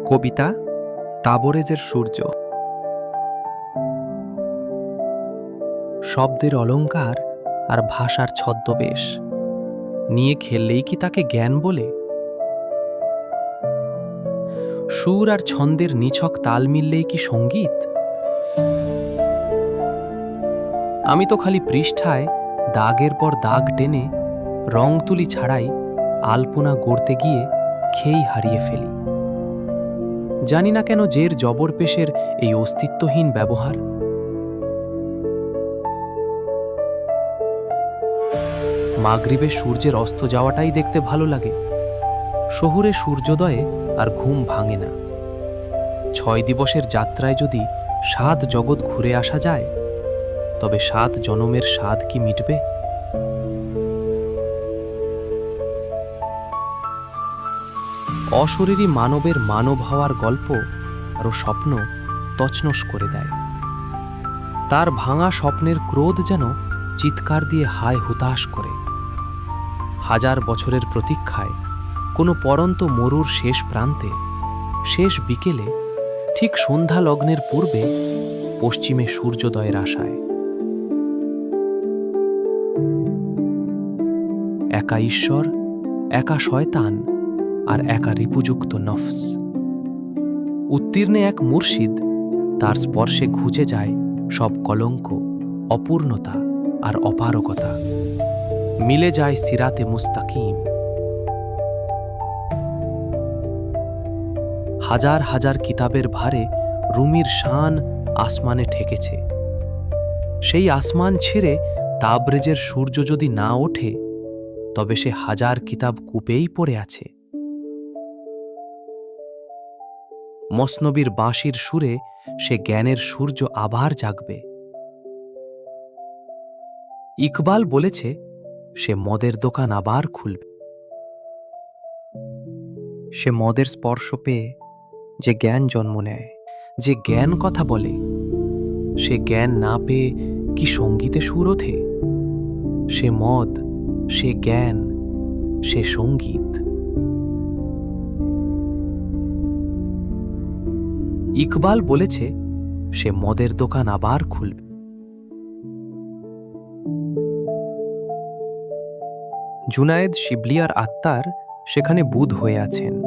কবিতা তাবরেজের সূর্য। শব্দের অলংকার আর ভাষার ছদ্মবেশ নিয়ে খেললেই কি তাকে জ্ঞান বলে? সুর আর ছন্দের নিছক তাল মিললেই কি সঙ্গীত? আমি তো খালি পৃষ্ঠায় দাগের পর দাগ টেনে রং তুলি ছাড়াই আলপনা গড়তে গিয়ে খেই হারিয়ে ফেলি। জানি না কেন জের জবর পেশের এই অস্তিত্বহীন ব্যবহার। মাগরিবে সূর্যের অস্ত যাওয়াটাই দেখতে ভালো লাগে। শহুরে সূর্যোদয়ে আর ঘুম ভাঙে না। 6 দিবসের যাত্রায় যদি 7 জগৎ ঘুরে আসা যায়, তবে 7 জনমের স্বাদ কি মিটবে? অশরীরী মানবের মানব হওয়ার গল্প আরও স্বপ্ন তছনছ করে দেয়। তার ভাঙা স্বপ্নের ক্রোধ যেন চিৎকার দিয়ে হায় হুতাশ করে। হাজার বছরের প্রতীক্ষায় কোনো পরন্ত মরুর শেষ প্রান্তে, শেষ বিকেলে, ঠিক সন্ধ্যা লগ্নের পূর্বে পশ্চিমে সূর্যোদয়ের আশায়। একা ঈশ্বর, একা শয়তান, আর একা রিপুযুক্ত নফস। উত্তীর্ণে এক মুর্শিদ, তার স্পর্শে ঘুচে যায় সব কলঙ্ক, অপূর্ণতা আর অপারগতা। মিলে যায় সিরাতে মুস্তাকিম। হাজার হাজার কিতাবের ভারে রুমির শান আসমানে ঠেকেছে। সেই আসমান ছেড়ে তাবরেজের সূর্য যদি না ওঠে, তবে সে হাজার কিতাব কূপেই পড়ে আছে। মসনবীর বাঁশির সুরে সে জ্ঞানের সূর্য আবার জাগবে। ইকবাল বলেছে সে মদের দোকান আবার খুলবে। সে মদের স্পর্শ পেয়ে যে জ্ঞান জন্ম নেয়, যে জ্ঞান কথা বলে, সে জ্ঞান না পেয়ে কি সঙ্গীতে সুর ওঠে? সে মদ, সে জ্ঞান, সে সঙ্গীত। ইকবাল বলেছে সে মদের দোকান আবার খুলবে। জুনায়েদ শিবলিয়ার আত্মার সেখানে বুঁদ হয়ে আছেন।